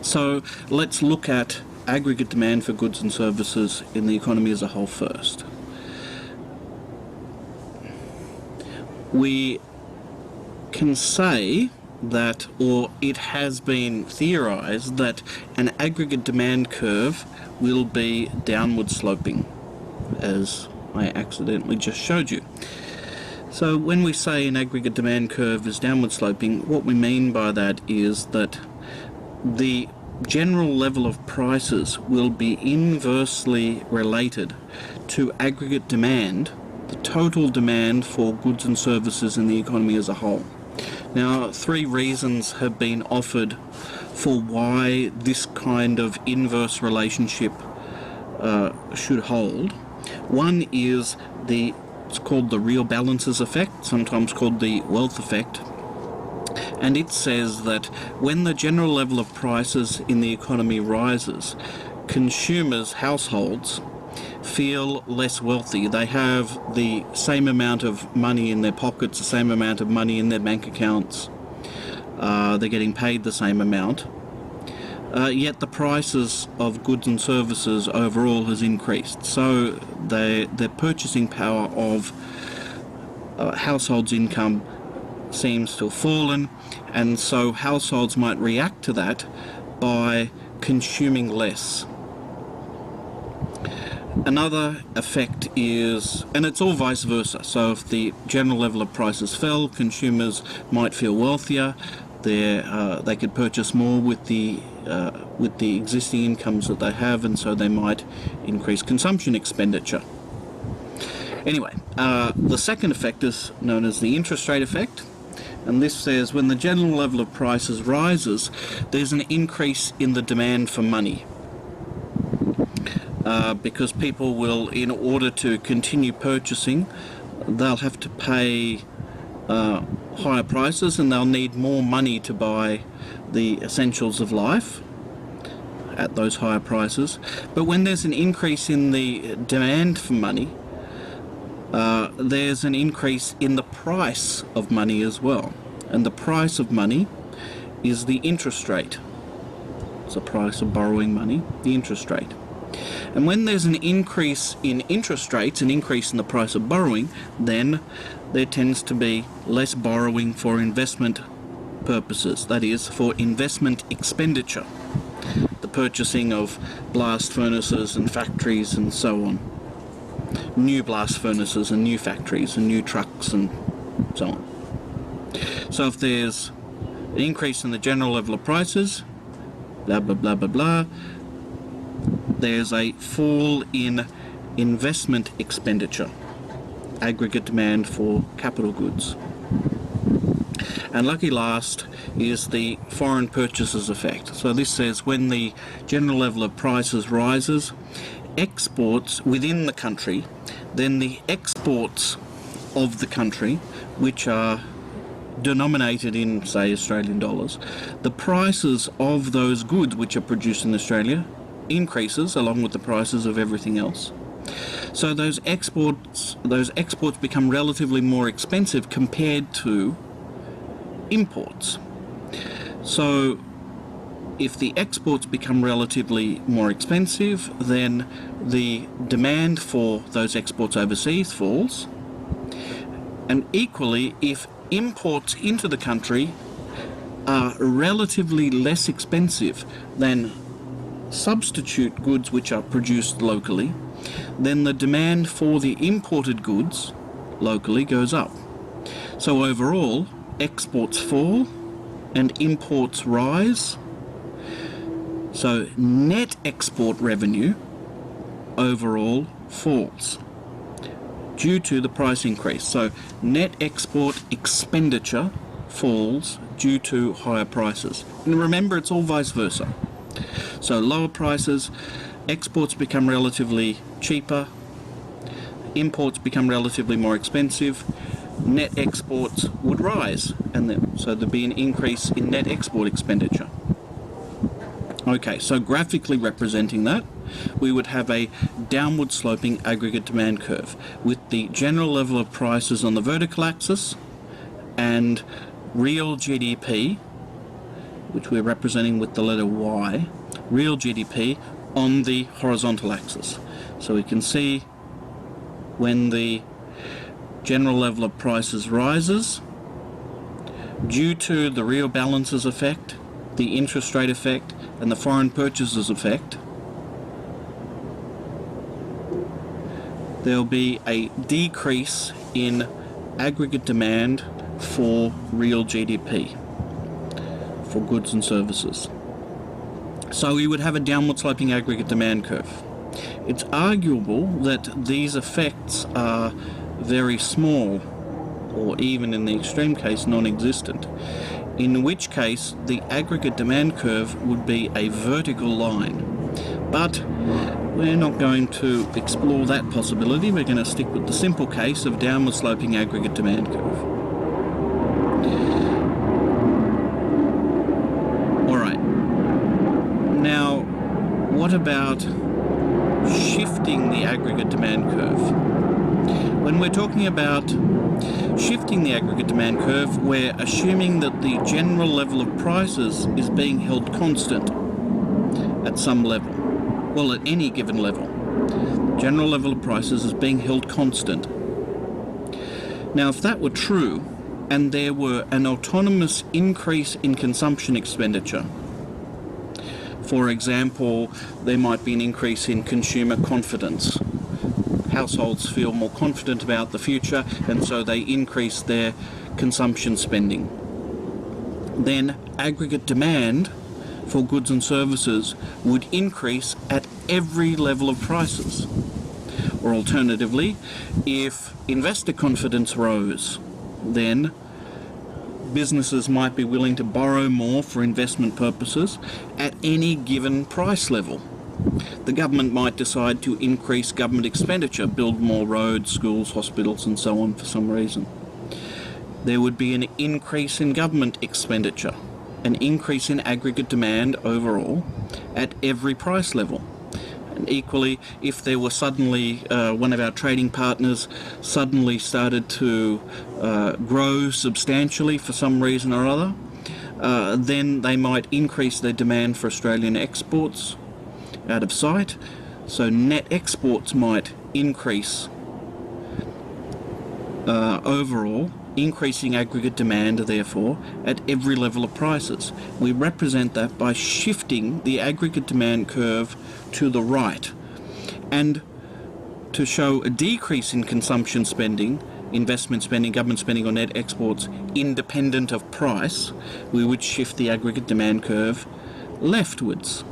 So let's look at aggregate demand for goods and services in the economy as a whole first. We can say that, or it has been theorized that an aggregate demand curve will be downward sloping, as I accidentally just showed you. So when we say an aggregate demand curve is downward sloping, what we mean by that is that the general level of prices will be inversely related to aggregate demand, the total demand for goods and services in the economy as a whole. Now, three reasons have been offered for why this kind of inverse relationship should hold. One is it's called the real balances effect, sometimes called the wealth effect. And it says that when the general level of prices in the economy rises, consumers, households, feel less wealthy. They have the same amount of money in their pockets, the same amount of money in their bank accounts. They're getting paid the same amount. Yet the prices of goods and services overall has increased. So their purchasing power of households' income seems to have fallen, and so households might react to that by consuming less. Another effect is, and it's all vice versa, so if the general level of prices fell, consumers might feel wealthier, they could purchase more with the existing incomes that they have, and so they might increase consumption expenditure. Anyway, the second effect is known as the interest rate effect, and this says when the general level of prices rises, there's an increase in the demand for money. Because people will, in order to continue purchasing, they'll have to pay higher prices, and they'll need more money to buy the essentials of life at those higher prices. But when there's an increase in the demand for money, there's an increase in the price of money as well. And the price of money is the interest rate. It's the price of borrowing money, the interest rate. And when there's an increase in interest rates, an increase in the price of borrowing, then there tends to be less borrowing for investment purposes, that is, for investment expenditure, the purchasing of blast furnaces and factories and so on, new blast furnaces and new factories and new trucks and so on. So if there's an increase in the general level of prices, blah, blah, blah, blah, blah, there's a fall in investment expenditure, aggregate demand for capital goods. And lucky last is the foreign purchases effect. So this says when the general level of prices rises, exports within the country, then the exports of the country, which are denominated in, say, Australian dollars, the prices of those goods which are produced in Australia increases along with the prices of everything else. So those exports become relatively more expensive compared to imports. So if the exports become relatively more expensive, then the demand for those exports overseas falls. And equally, if imports into the country are relatively less expensive than substitute goods which are produced locally, then the demand for the imported goods locally goes up. So overall, exports fall and imports rise. So net export revenue overall falls due to the price increase. So net export expenditure falls due to higher prices. And remember, it's all vice versa. So lower prices, exports become relatively cheaper, imports become relatively more expensive, net exports would rise, and so there'd be an increase in net export expenditure. Okay, so graphically representing that, we would have a downward sloping aggregate demand curve with the general level of prices on the vertical axis and real GDP which we're representing with the letter Y, real GDP, on the horizontal axis. So we can see when the general level of prices rises, due to the real balances effect, the interest rate effect, and the foreign purchases effect, there'll be a decrease in aggregate demand for real GDP, for goods and services. So we would have a downward sloping aggregate demand curve. It's arguable that these effects are very small, or even in the extreme case non-existent, in which case the aggregate demand curve would be a vertical line. But we're not going to explore that possibility. We're going to stick with the simple case of downward sloping aggregate demand curve. Alright, now what about shifting the aggregate demand curve? When we're talking about shifting the aggregate demand curve, we're assuming that the general level of prices is being held constant at some level. Well, at any given level. General level of prices is being held constant. Now, if that were true, and there were an autonomous increase in consumption expenditure, for example, there might be an increase in consumer confidence. Households feel more confident about the future, and so they increase their consumption spending. Then aggregate demand for goods and services would increase at every level of prices. Or alternatively, if investor confidence rose, then businesses might be willing to borrow more for investment purposes at any given price level. The government might decide to increase government expenditure, build more roads, schools, hospitals, and so on for some reason. There would be an increase in government expenditure, an increase in aggregate demand overall at every price level. And equally, if there were suddenly one of our trading partners suddenly started to grow substantially for some reason or other, then they might increase their demand for Australian exports out of sight. So net exports might increase overall, increasing aggregate demand, therefore, at every level of prices. We represent that by shifting the aggregate demand curve to the right. And to show a decrease in consumption spending, investment spending, government spending on net exports, independent of price, we would shift the aggregate demand curve leftwards.